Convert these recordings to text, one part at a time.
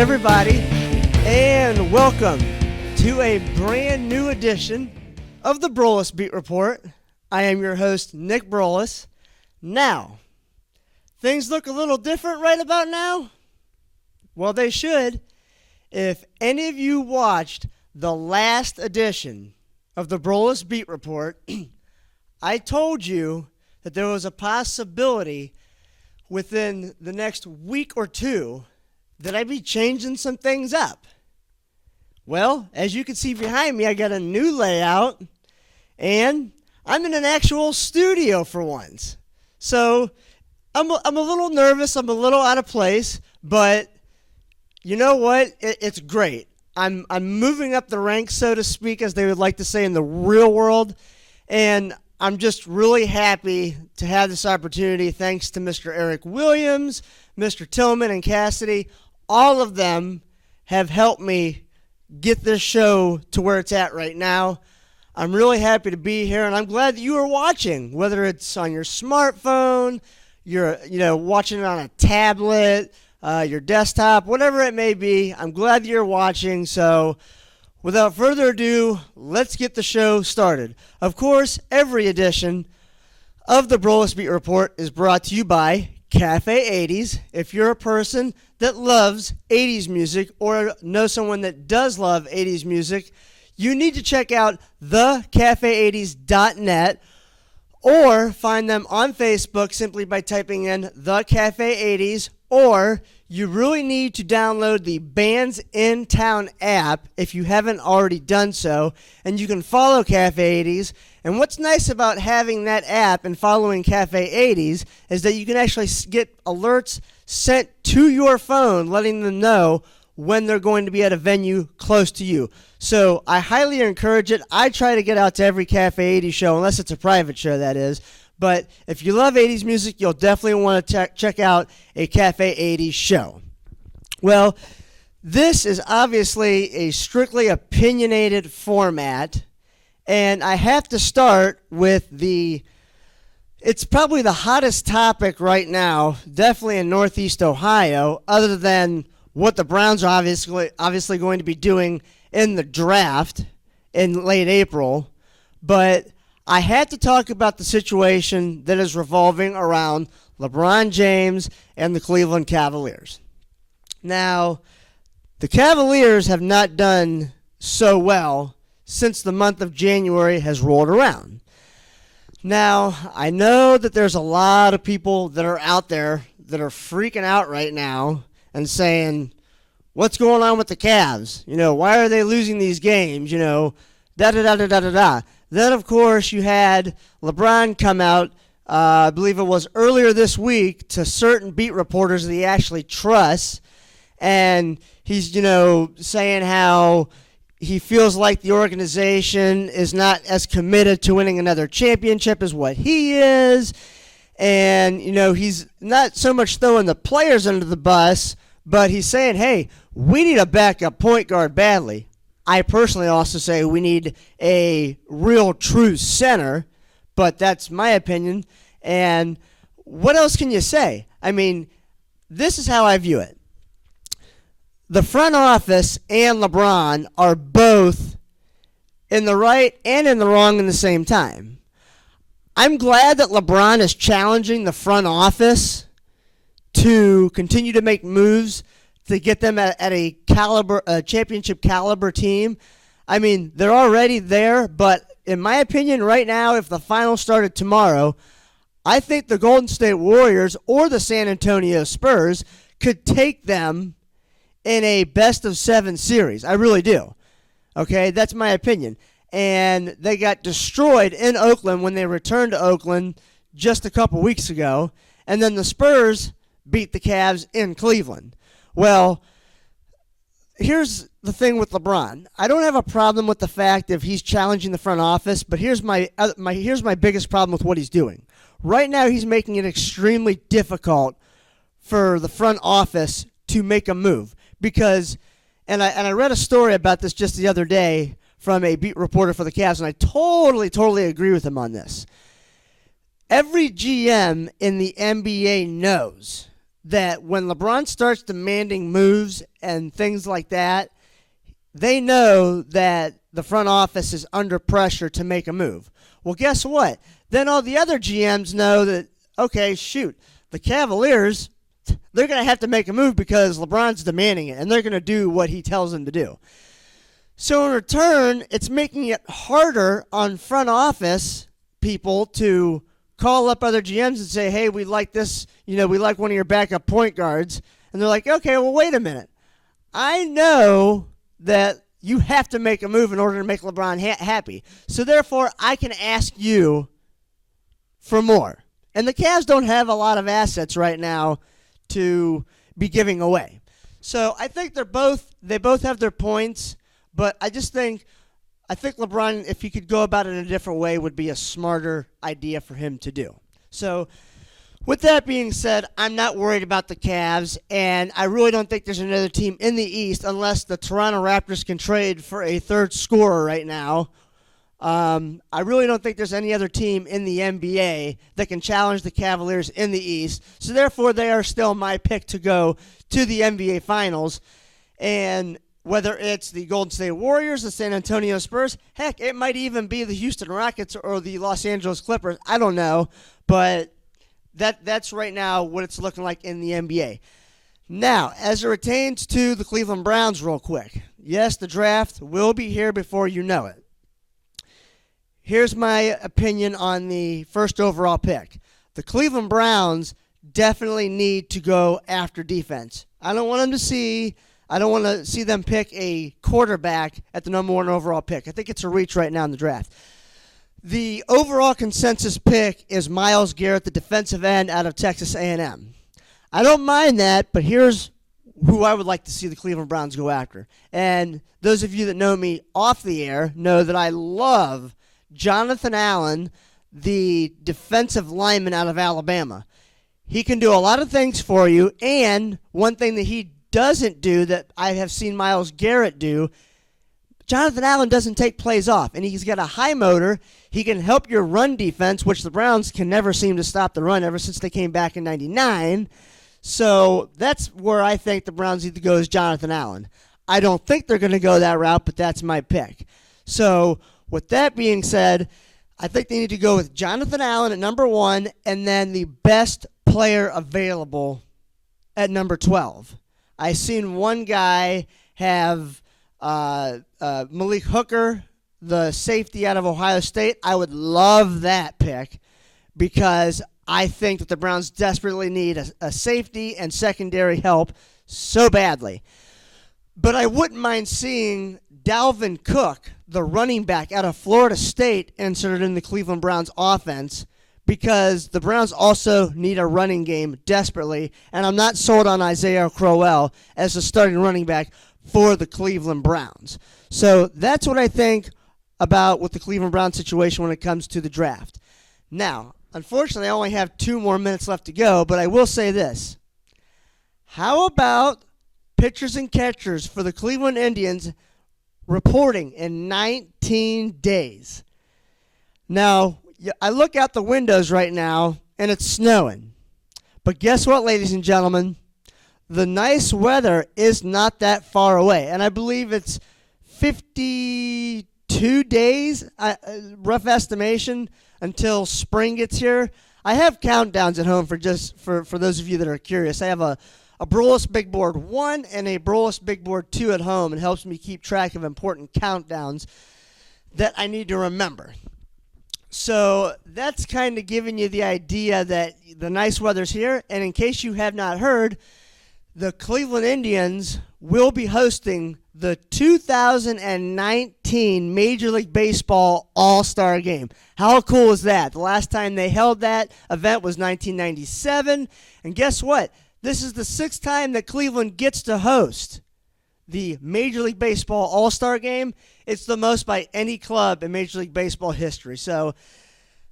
everybody, and welcome to a brand new edition of the Broulis Beat Report. I am your host, Nick Broulis. Now, things look a little different right about now. Well, they should. If any of you watched the last edition of the Broulis Beat Report, I told you that there was a possibility within the next week or two that I'd be changing some things up. Well, as you can see behind me, I got a new layout, and I'm in an actual studio for once. So I'm a little nervous, I'm a little out of place, but you know what? It's great. I'm moving up the ranks, so to speak, as they would like to say in the real world, and I'm just really happy to have this opportunity thanks to Mr. Eric Williams, Mr. Tillman, and Cassidy. All of them have helped me get this show to where it's at right now. I'm really happy to be here, and I'm glad that you are watching, whether it's on your smartphone, you're watching it on a tablet, your desktop, whatever it may be. I'm glad that you're watching. So without further ado, let's get the show started. Of course, every edition of the Broulis Beat Report is brought to you by Cafe 80s. If you're a person that loves 80s music or know someone that does love 80s music, you need to check out thecafe80s.net or find them on Facebook simply by typing in The Cafe 80s, or you really need to download the Bands in Town app if you haven't already done so, and you can follow Cafe 80s. And what's nice about having that app and following Cafe 80s is that you can actually get alerts sent to your phone letting them know when they're going to be at a venue close to you. So I highly encourage it. I try to get out to every Cafe 80s show, unless it's a private show, that is. But if you love 80s music, you'll definitely want to check out a Cafe 80s show. Well, this is obviously a strictly opinionated format, and I have to start with it's probably the hottest topic right now, definitely in Northeast Ohio, other than what the Browns are obviously going to be doing in the draft in late April. But I had to talk about the situation that is revolving around LeBron James and the Cleveland Cavaliers. Now, the Cavaliers have not done so well since the month of January has rolled around. Now, I know that there's a lot of people that are out there that are freaking out right now and saying, what's going on with the Cavs? Why are they losing these games? Da-da-da-da-da-da-da. Then, of course, you had LeBron come out, I believe it was earlier this week, to certain beat reporters that he actually trusts. And he's, saying how he feels like the organization is not as committed to winning another championship as what he is. And, he's not so much throwing the players under the bus, but he's saying, hey, we need a backup point guard badly. I personally also say we need a real true center, but that's my opinion. And what else can you say? I mean, this is how I view it. The front office and LeBron are both in the right and in the wrong at the same time. I'm glad that LeBron is challenging the front office to continue to make moves to get them at a championship caliber team. I mean, they're already there, but in my opinion right now, if the finals started tomorrow, I think the Golden State Warriors or the San Antonio Spurs could take them in a best-of-7 series. I really do. Okay, that's my opinion. And they got destroyed in Oakland when they returned to Oakland just a couple weeks ago. And then the Spurs beat the Cavs in Cleveland. Well, here's the thing with LeBron. I don't have a problem with the fact if he's challenging the front office, but here's my biggest problem with what he's doing. Right now, he's making it extremely difficult for the front office to make a move because, and I read a story about this just the other day from a beat reporter for the Cavs, and I totally agree with him on this. Every GM in the NBA knows that when LeBron starts demanding moves and things like that, they know that the front office is under pressure to make a move. Well, guess what? Then all the other GMs know that, okay, shoot, the Cavaliers, they're going to have to make a move because LeBron's demanding it, and they're going to do what he tells them to do. So in return, it's making it harder on front office people to call up other GMs and say, hey, we like this, we like one of your backup point guards. And they're like, okay, well, wait a minute. I know that you have to make a move in order to make LeBron happy. So therefore, I can ask you for more. And the Cavs don't have a lot of assets right now to be giving away. So I think they both have their points, but I think LeBron, if he could go about it in a different way, would be a smarter idea for him to do. So with that being said, I'm not worried about the Cavs, and I really don't think there's another team in the East unless the Toronto Raptors can trade for a third scorer right now. I really don't think there's any other team in the NBA that can challenge the Cavaliers in the East. So therefore, they are still my pick to go to the NBA Finals. And whether it's the Golden State Warriors, the San Antonio Spurs, heck, it might even be the Houston Rockets or the Los Angeles Clippers. I don't know, but that's right now what it's looking like in the NBA. Now, as it pertains to the Cleveland Browns real quick, yes, the draft will be here before you know it. Here's my opinion on the first overall pick. The Cleveland Browns definitely need to go after defense. I don't want to see them pick a quarterback at the number 1 overall pick. I think it's a reach right now in the draft. The overall consensus pick is Myles Garrett, the defensive end out of Texas A&M. I don't mind that, but here's who I would like to see the Cleveland Browns go after. And those of you that know me off the air know that I love Jonathan Allen, the defensive lineman out of Alabama. He can do a lot of things for you, and one thing that he doesn't do that I have seen Myles Garrett do, Jonathan Allen doesn't take plays off, and he's got a high motor. He can help your run defense, which the Browns can never seem to stop the run ever since they came back in '99. So that's where I think the Browns need to go is Jonathan Allen. I don't think they're going to go that route, but that's my pick. So with that being said, I think they need to go with Jonathan Allen at number 1 and then the best player available at number 12. I seen one guy have Malik Hooker, the safety out of Ohio State. I would love that pick because I think that the Browns desperately need a safety and secondary help so badly. But I wouldn't mind seeing Dalvin Cook, the running back out of Florida State, inserted in the Cleveland Browns offense because the Browns also need a running game desperately, and I'm not sold on Isaiah Crowell as the starting running back for the Cleveland Browns. So that's what I think about with the Cleveland Browns situation when it comes to the draft. Now, unfortunately, I only have 2 more minutes left to go, but I will say this. How about pitchers and catchers for the Cleveland Indians reporting in 19 days? Now, I look out the windows right now, and it's snowing. But guess what, ladies and gentlemen? The nice weather is not that far away, and I believe it's 52 days, rough estimation, until spring gets here. I have countdowns at home for those of you that are curious. I have a Broulis Big Board 1 and a Broulis Big Board 2 at home. It helps me keep track of important countdowns that I need to remember. So that's kind of giving you the idea that the nice weather's here. And in case you have not heard, the Cleveland Indians will be hosting the 2019 Major League Baseball All-Star Game. How cool is that? The last time they held that event was 1997. And guess what? This is the 6th time that Cleveland gets to host the Major League Baseball All-Star Game. It's the most by any club in Major League Baseball history. So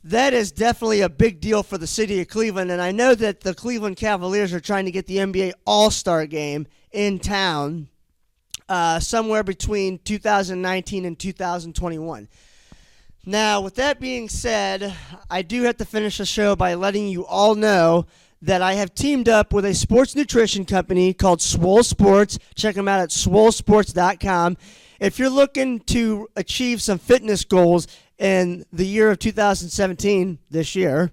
that is definitely a big deal for the city of Cleveland. And I know that the Cleveland Cavaliers are trying to get the NBA All-Star Game in town somewhere between 2019 and 2021. Now, with that being said, I do have to finish the show by letting you all know that I have teamed up with a sports nutrition company called Swole Sports. Check them out at swolesports.com. If you're looking to achieve some fitness goals in the year of 2017, this year,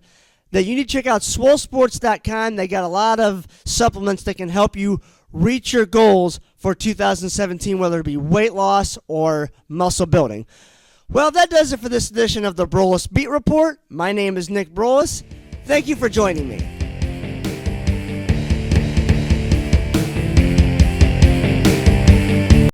then you need to check out swolesports.com. They got a lot of supplements that can help you reach your goals for 2017, whether it be weight loss or muscle building. Well, that does it for this edition of the Broulis Beat Report. My name is Nick Broulis. Thank you for joining me.